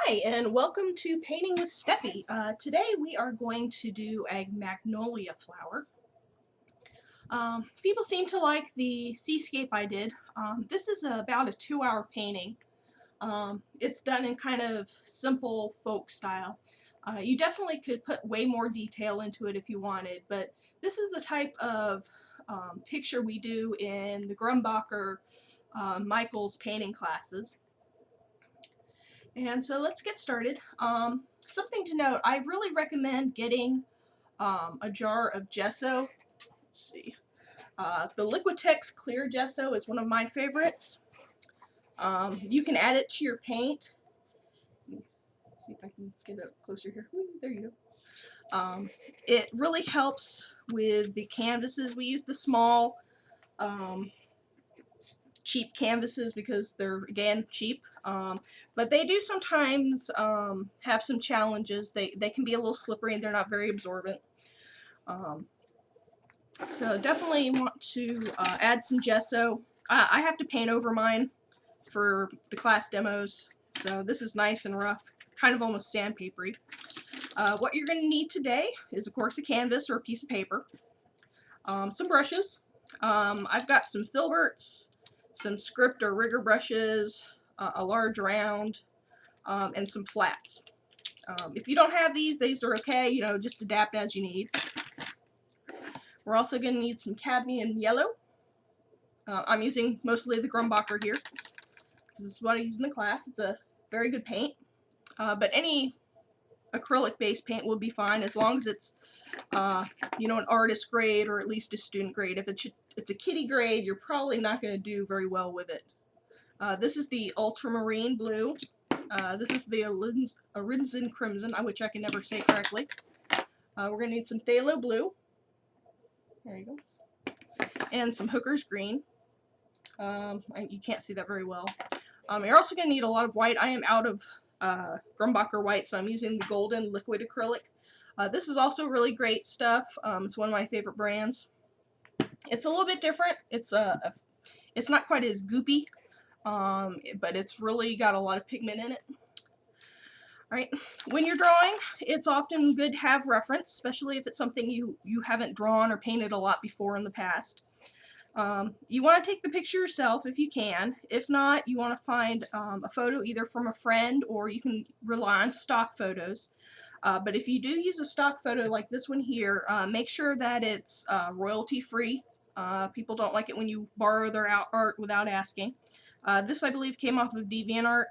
Hi, and welcome to Painting with Steffi. Today we are going to do a magnolia flower. People seem to like the seascape I did. This is about a 2-hour painting. It's done in kind of simple folk style. You definitely could put way more detail into it if you wanted, but this is the type of picture we do in the Grumbacher Michael's painting classes. And so let's get started. Something to note, I really recommend getting a jar of gesso. Let's see. The Liquitex clear gesso is one of my favorites. You can add it to your paint. Let's see if I can get it up closer here. Ooh, there you go. It really helps with the canvases. We use the small cheap canvases because they're, again, cheap, but they do sometimes have some challenges. They can be a little slippery and they're not very absorbent. So definitely want to add some gesso. I have to paint over mine for the class demos, so this is nice and rough, kind of almost sandpapery. What you're going to need today is, of course, a canvas or a piece of paper, some brushes. I've got some filberts, some script or rigger brushes, a large round, and some flats. If you don't have these are okay, you know, just adapt as you need. We're also going to need some cadmium yellow. I'm using mostly the Grumbacher here, because this is what I use in the class. It's a very good paint, but any acrylic-based paint will be fine as long as it's you know, an artist grade or at least a student grade. If it's a kiddie grade, you're probably not going to do very well with it. This is the ultramarine blue. This is the Arinzen crimson, which I can never say correctly. We're going to need some phthalo blue. There you go. And some hooker's green. You can't see that very well. You're also going to need a lot of white. I am out of Grumbacher white, so I'm using the golden liquid acrylic. This is also really great stuff. It's one of my favorite brands. It's a little bit different. It's not quite as goopy, but it's really got a lot of pigment in it. Alright, when you're drawing, it's often good to have reference, especially if it's something you haven't drawn or painted a lot before in the past. You want to take the picture yourself if you can. If not, you want to find a photo either from a friend, or you can rely on stock photos. But if you do use a stock photo like this one here, make sure that it's royalty free. People don't like it when you borrow their art without asking. This, I believe, came off of DeviantArt.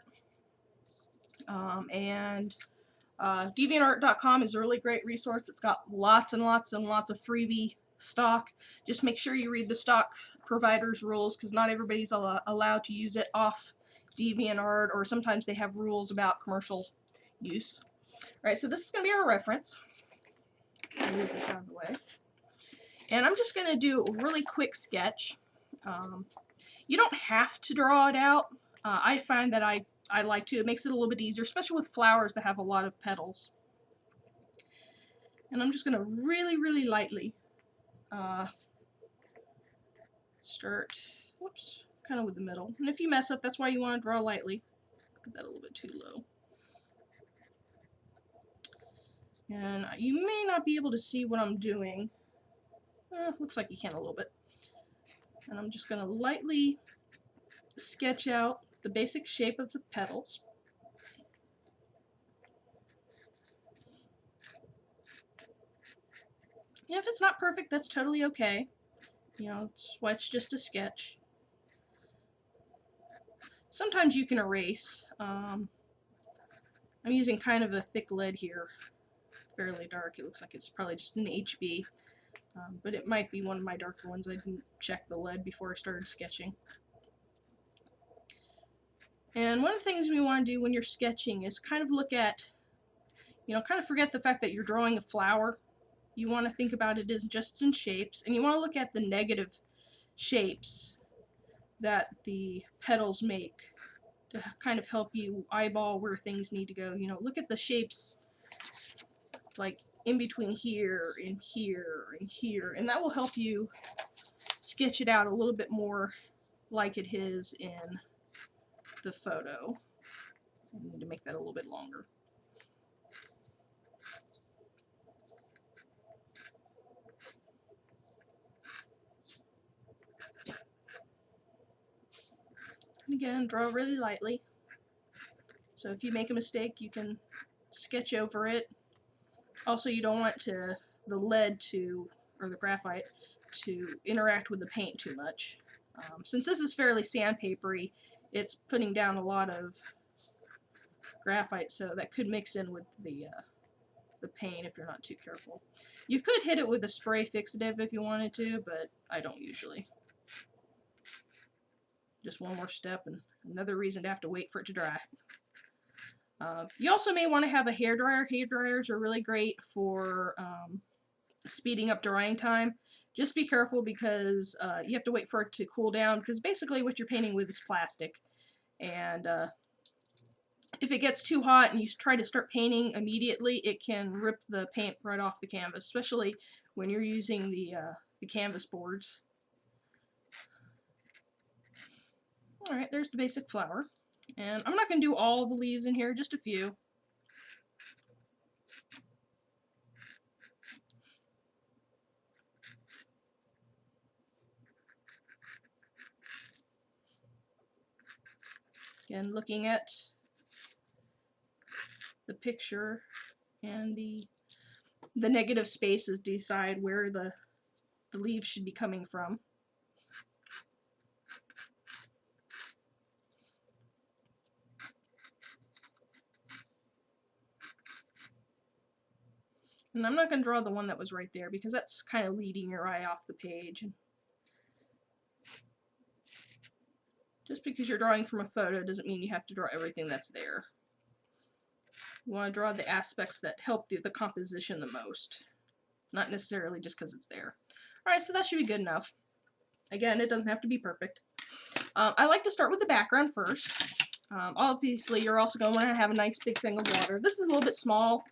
DeviantArt.com is a really great resource. It's got lots and lots and lots of freebie stock. Just make sure you read the stock provider's rules, because not everybody's allowed to use it off DeviantArt, or sometimes they have rules about commercial use. Alright, so this is going to be our reference. I'll move this out of the way. And I'm just going to do a really quick sketch. You don't have to draw it out. I find that I like to. It makes it a little bit easier, especially with flowers that have a lot of petals. And I'm just going to really, really lightly start, whoops, kind of with the middle. And if you mess up, that's why you want to draw lightly. Put that a little bit too low. And you may not be able to see what I'm doing. Looks like you can a little bit. And I'm just going to lightly sketch out the basic shape of the petals. And if it's not perfect, that's totally okay. You know, that's why it's just a sketch. Sometimes you can erase. I'm using kind of a thick lead here, fairly dark. It looks like it's probably just an HB, but it might be one of my darker ones. I didn't check the lead before I started sketching. And one of the things we want to do when you're sketching is kind of look at, you know, kind of forget the fact that you're drawing a flower. You want to think about it as just in shapes, and you want to look at the negative shapes that the petals make to kind of help you eyeball where things need to go. You know, look at the shapes like in between here and here and here, and that will help you sketch it out a little bit more like it is in the photo. I need to make that a little bit bit longer. And again, draw really lightly. So if you make a mistake, you can sketch over it. Also, you don't want the lead or the graphite to interact with the paint too much. Since this is fairly sandpapery, it's putting down a lot of graphite, so that could mix in with the paint if you're not too careful. You could hit it with a spray fixative if you wanted to, but I don't usually. Just one more step and another reason to have to wait for it to dry. You also may want to have a hairdryer. Hairdryers are really great for speeding up drying time. Just be careful because you have to wait for it to cool down, because basically what you're painting with is plastic. And if it gets too hot and you try to start painting immediately, it can rip the paint right off the canvas, especially when you're using the canvas boards. Alright, there's the basic flower. And I'm not going to do all the leaves in here, just a few. Again, looking at the picture and the negative spaces to decide where the leaves should be coming from. And I'm not going to draw the one that was right there because that's kind of leading your eye off the page. Just because you're drawing from a photo doesn't mean you have to draw everything that's there. You want to draw the aspects that help the composition the most, not necessarily just because it's there. Alright, so that should be good enough. Again, it doesn't have to be perfect. I like to start with the background first. Obviously, you're also going to want to have a nice big thing of water. This is a little bit small.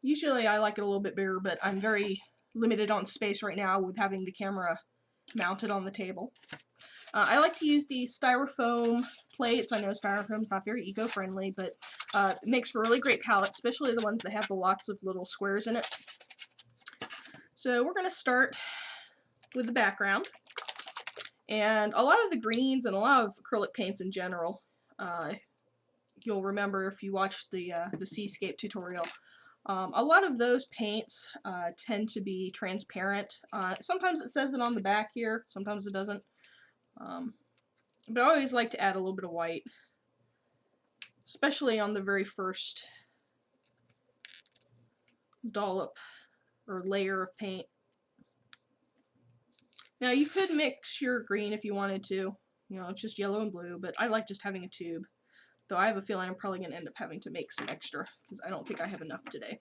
Usually I like it a little bit bigger, but I'm very limited on space right now with having the camera mounted on the table. I like to use the styrofoam plates. I know styrofoam's not very eco-friendly, but it makes for a really great palette, especially the ones that have the lots of little squares in it. So we're going to start with the background. And a lot of the greens and a lot of acrylic paints in general, you'll remember if you watched the Seascape tutorial, a lot of those paints tend to be transparent. Sometimes it says it on the back here, sometimes it doesn't. But I always like to add a little bit of white, especially on the very first dollop or layer of paint. Now you could mix your green if you wanted to, you know, it's just yellow and blue, but I like just having a tube. Though I have a feeling I'm probably going to end up having to make some extra, because I don't think I have enough today.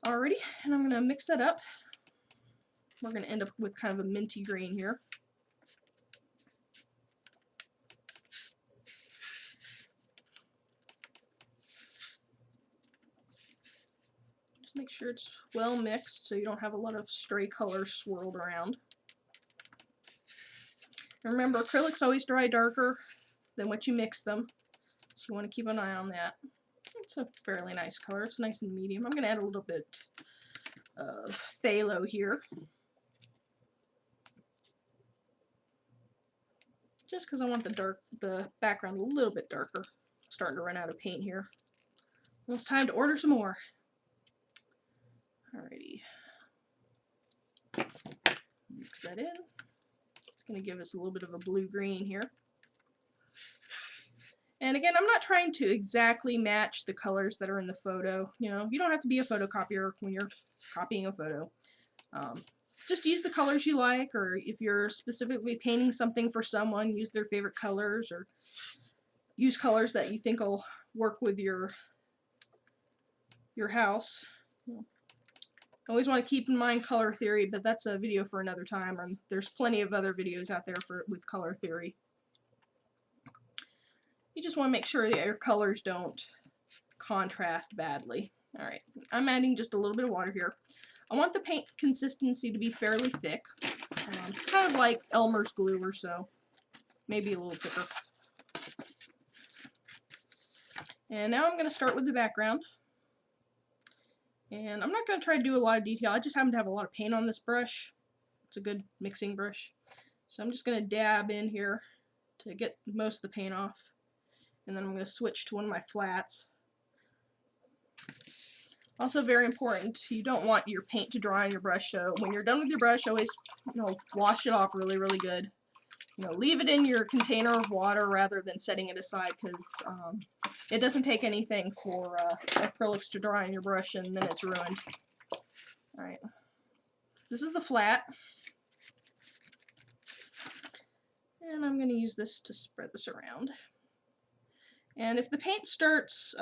Alrighty, and I'm going to mix that up. We're going to end up with kind of a minty green here. Just make sure it's well mixed so you don't have a lot of stray colors swirled around. And remember, acrylics always dry darker than what you mix them, so you want to keep an eye on that. It's a fairly nice color. It's nice and medium. I'm going to add a little bit of phthalo here, just because I want the background a little bit darker. Starting to run out of paint here. Well, it's time to order some more. Alrighty, mix that in. It's going to give us a little bit of a blue-green here. And again, I'm not trying to exactly match the colors that are in the photo. You know, you don't have to be a photocopier when you're copying a photo. Just use the colors you like, or if you're specifically painting something for someone, use their favorite colors, or use colors that you think will work with your house. Always want to keep in mind color theory, but that's a video for another time, and there's plenty of other videos out there with color theory. You just want to make sure that your colors don't contrast badly. Alright, I'm adding just a little bit of water here. I want the paint consistency to be fairly thick, kind of like Elmer's glue or so, maybe a little thicker. And now I'm going to start with the background. And I'm not going to try to do a lot of detail. I just happen to have a lot of paint on this brush. It's a good mixing brush. So I'm just going to dab in here to get most of the paint off. And then I'm going to switch to one of my flats. Also very important, you don't want your paint to dry on your brush, so when you're done with your brush, always, wash it off really, really good. Leave it in your container of water rather than setting it aside, because it doesn't take anything for acrylics to dry on your brush and then it's ruined. Alright, this is the flat, and I'm going to use this to spread this around. And if the paint starts,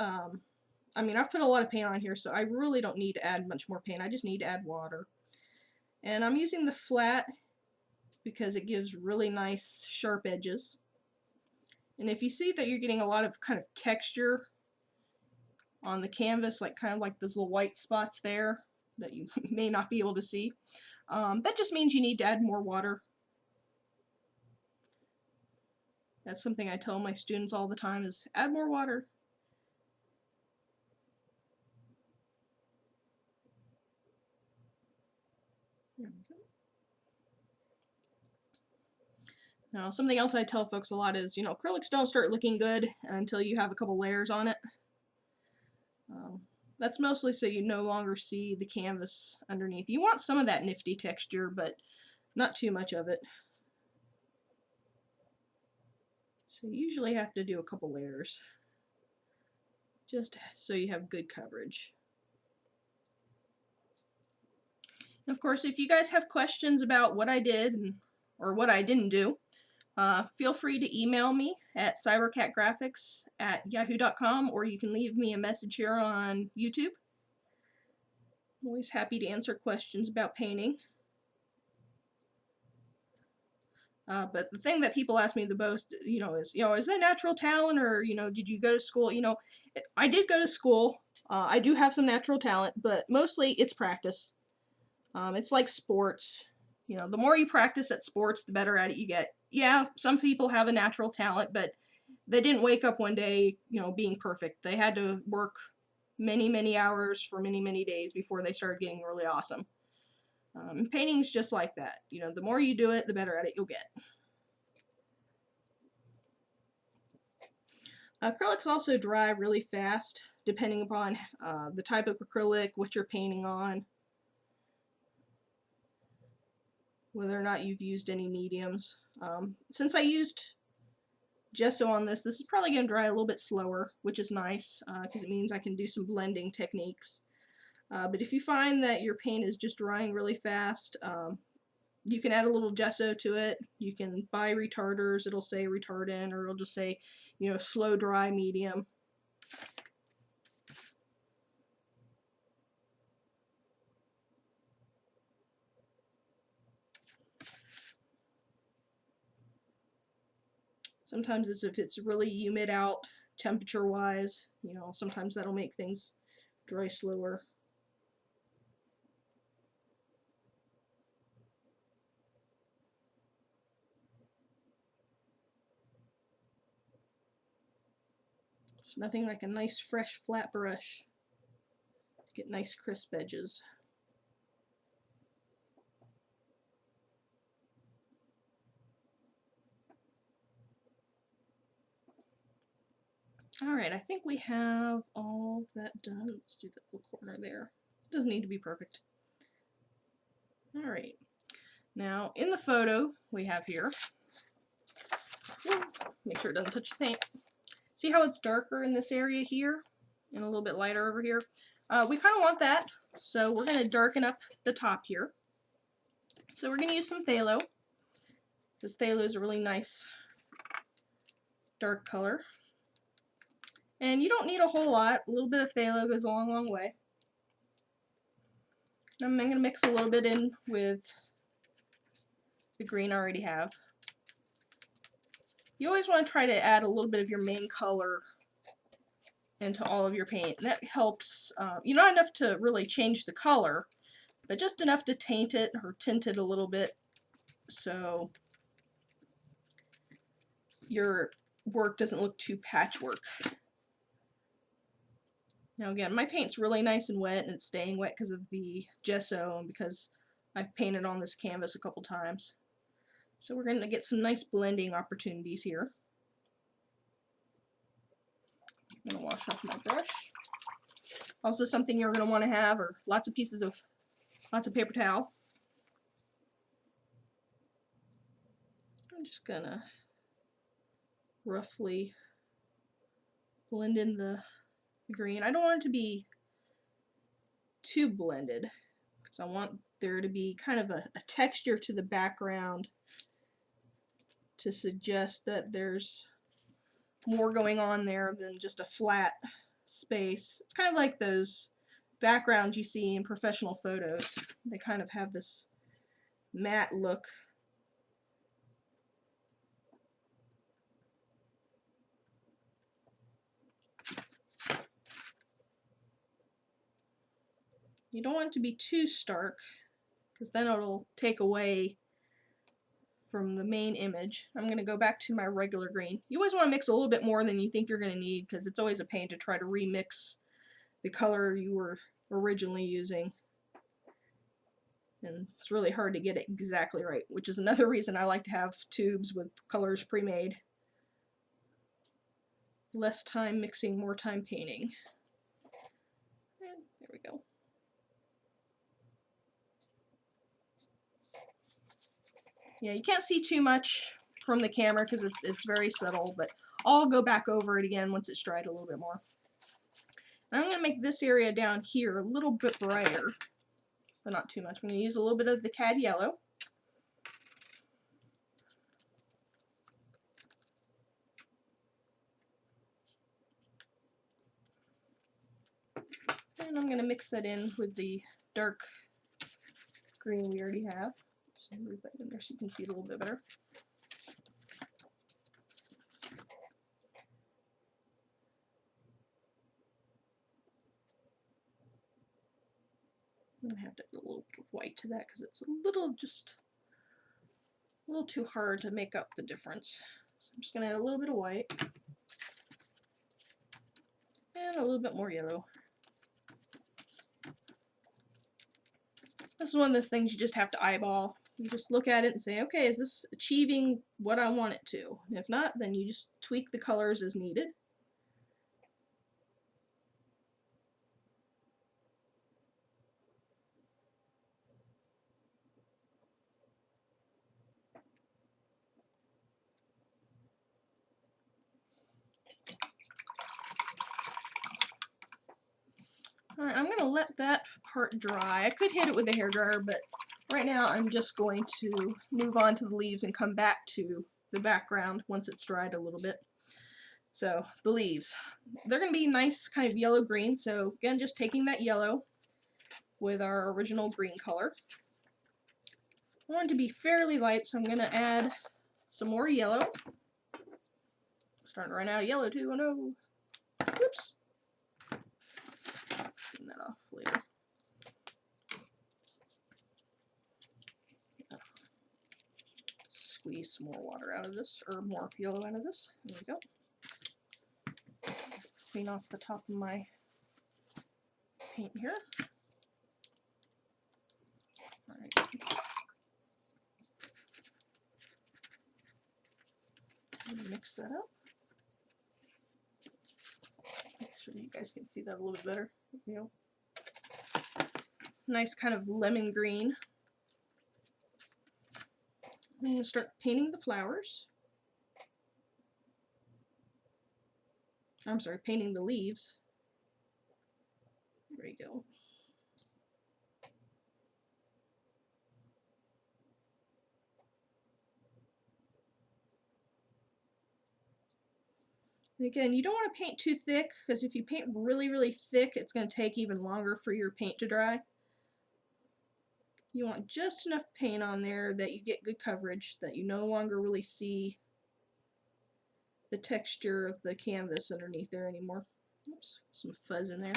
I've put a lot of paint on here, so I really don't need to add much more paint. I just need to add water. And I'm using the flat because it gives really nice sharp edges. And if you see that you're getting a lot of kind of texture on the canvas, kind of like those little white spots there that you may not be able to see, that just means you need to add more water. That's something I tell my students all the time, is add more water. Now, something else I tell folks a lot is, acrylics don't start looking good until you have a couple layers on it. That's mostly so you no longer see the canvas underneath. You want some of that nifty texture, but not too much of it. So you usually have to do a couple layers, just so you have good coverage. And of course, if you guys have questions about what I did or what I didn't do, feel free to email me at cybercatgraphics@yahoo.com, or you can leave me a message here on YouTube. I'm always happy to answer questions about painting. But the thing that people ask me the most, is that natural talent, or, did you go to school? I did go to school. I do have some natural talent, but mostly it's practice. It's like sports. The more you practice at sports, the better at it you get. Yeah, some people have a natural talent, but they didn't wake up one day, being perfect. They had to work many, many hours for many, many days before they started getting really awesome. Painting's just like that. The more you do it, the better at it you'll get. Acrylics also dry really fast, depending upon the type of acrylic, what you're painting on, whether or not you've used any mediums. Since I used gesso on this is probably going to dry a little bit slower, which is nice, because it means I can do some blending techniques. But if you find that your paint is just drying really fast, you can add a little gesso to it. You can buy retarders. It'll say retardant, or it'll just say, slow dry medium. Sometimes if it's really humid out, temperature-wise, sometimes that'll make things dry slower. There's nothing like a nice fresh flat brush to get nice crisp edges. Alright, I think we have all of that done. Let's do that little corner there. It doesn't need to be perfect. Alright, now in the photo we have here, make sure it doesn't touch the paint. See how it's darker in this area here and a little bit lighter over here? We kind of want that, so we're going to darken up the top here. So we're going to use some phthalo, because phthalo is a really nice dark color. And you don't need a whole lot. A little bit of phthalo goes a long, long way. I'm going to mix a little bit in with the green I already have. You always want to try to add a little bit of your main color into all of your paint. And that helps, not enough to really change the color, but just enough to taint it or tint it a little bit, so your work doesn't look too patchwork. Now again, my paint's really nice and wet, and it's staying wet because of the gesso and because I've painted on this canvas a couple times. So we're going to get some nice blending opportunities here. I'm going to wash off my brush. Also, something you're going to want to have are lots of paper towel. I'm just going to roughly blend in the green. I don't want it to be too blended because I want there to be kind of a texture to the background to suggest that there's more going on there than just a flat space. It's kind of like those backgrounds you see in professional photos. They kind of have this matte look. You don't want it to be too stark because then it'll take away from the main image. I'm going to go back to my regular green. You always want to mix a little bit more than you think you're going to need because it's always a pain to try to remix the color you were originally using. And it's really hard to get it exactly right, which is another reason I like to have tubes with colors pre-made. Less time mixing, more time painting. And there we go. Yeah, you can't see too much from the camera because it's very subtle, but I'll go back over it again once it's dried a little bit more. And I'm going to make this area down here a little bit brighter, but not too much. I'm going to use a little bit of the cad yellow. And I'm going to mix that in with the dark green we already have. Let's move that in there so you can see it a little bit better. I'm going to have to add a little bit of white to that because it's just a little too hard to make up the difference. So I'm just going to add a little bit of white and a little bit more yellow. This is one of those things you just have to eyeball. You just look at it and say, okay, is this achieving what I want it to? And if not, then you just tweak the colors as needed. Alright, I'm going to let that part dry. I could hit it with a hairdryer, but right now I'm just going to move on to the leaves and come back to the background once it's dried a little bit. So, the leaves. They're going to be nice kind of yellow-green, so again, just taking that yellow with our original green color. I want it to be fairly light, so I'm going to add some more yellow. I'm starting to run out of yellow too, oh no. Whoops. Clean that off later. Squeeze some more water out of this, or more yellow out of this. There we go. Clean off the top of my paint here. Alright. Mix that up. Make sure you guys can see that a little bit better. You know, nice kind of lemon green. I'm going to start painting the flowers. I'm sorry, painting the leaves. There we go. And again, you don't want to paint too thick, because if you paint really, really thick, it's going to take even longer for your paint to dry. You want just enough paint on there that you get good coverage, that you no longer really see the texture of the canvas underneath there anymore. Oops, some fuzz in there.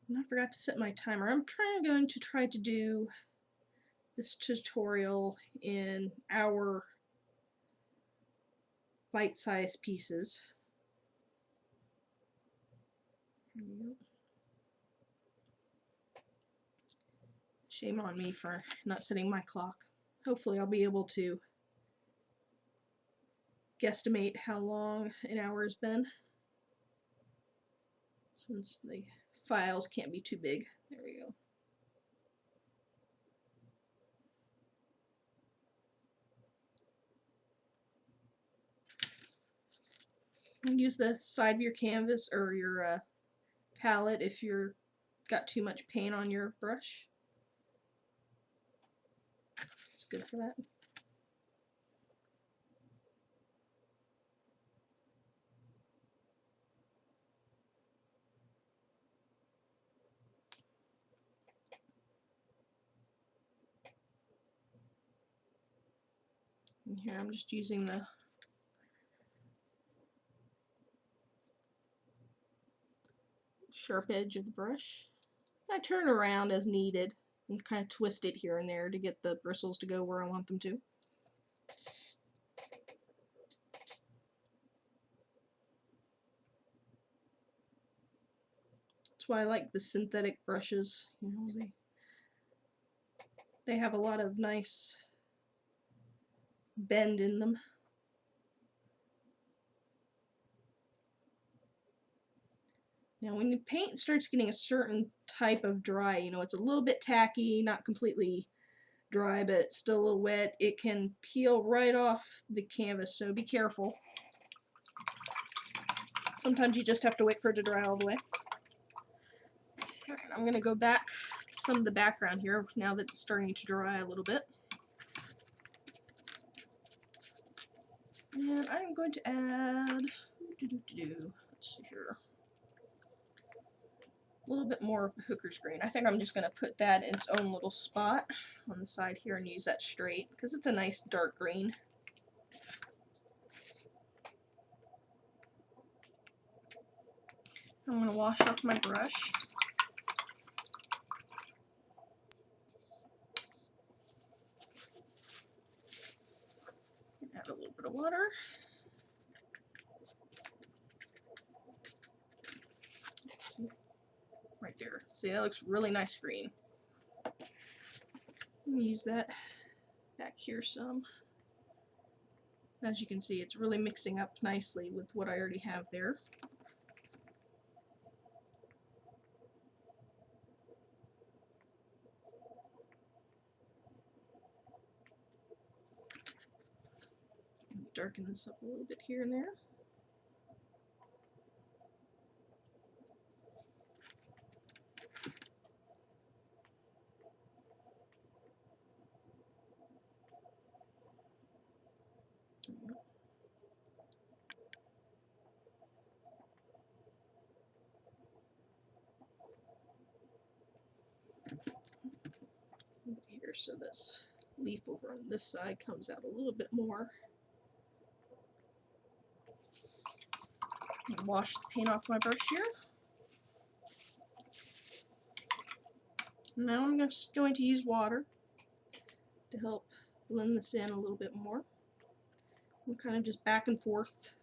And I forgot to set my timer. I'm going to try to do this tutorial in hour bite-sized pieces. There we go. Shame on me for not setting my clock. Hopefully I'll be able to guesstimate how long an hour has been, since the files can't be too big. There we go. And use the side of your canvas or your palette if you're got too much paint on your brush. It's good for that. And here I'm just using the sharp edge of the brush. I turn around as needed and kind of twist it here and there to get the bristles to go where I want them to. That's why I like the synthetic brushes. You know, they have a lot of nice bend in them. Now when the paint starts getting a certain type of dry, you know, it's a little bit tacky, not completely dry, but still a little wet, it can peel right off the canvas, so be careful. Sometimes you just have to wait for it to dry all the way. Alright, I'm going to go back to some of the background here now that it's starting to dry a little bit. And I'm going to add, let's see here, a little bit more of the hooker's green. I think I'm just going to put that in its own little spot on the side here and use that straight because it's a nice dark green. I'm going to wash off my brush. Add a little bit of water. Right there. See, that looks really nice green. Let me use that back here some. As you can see, it's really mixing up nicely with what I already have there. Darken this up a little bit here and there. Here, so this leaf over on this side comes out a little bit more. Wash the paint off my brush here. Now I'm just going to use water to help blend this in a little bit more. I'm kind of just back and forth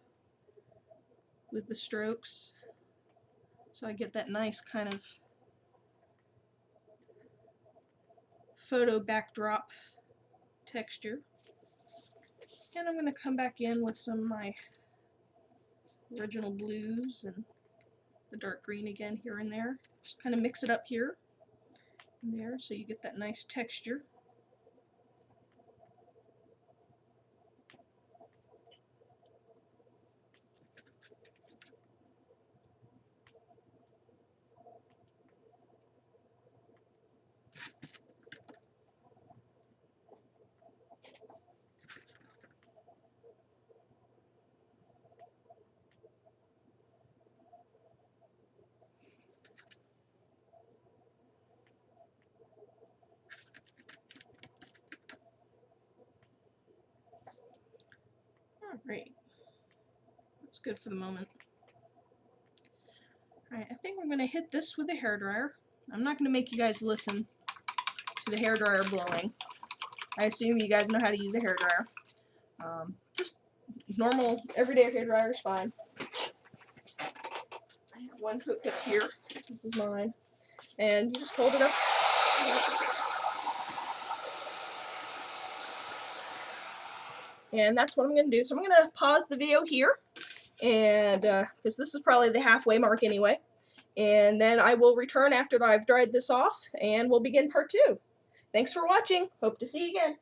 with the strokes so I get that nice kind of photo backdrop texture. And I'm going to come back in with some of my original blues and the dark green again here and there. Just kind of mix it up here and there so you get that nice texture. Alright, that's good for the moment. Alright, I think I'm going to hit this with a hairdryer. I'm not going to make you guys listen to the hairdryer blowing. I assume you guys know how to use a hairdryer. Just normal, everyday hairdryer is fine. I have one hooked up here. This is mine. And you just hold it up. And that's what I'm going to do. So I'm going to pause the video here, and because this is probably the halfway mark anyway. And then I will return after I've dried this off, and we'll begin part 2. Thanks for watching. Hope to see you again.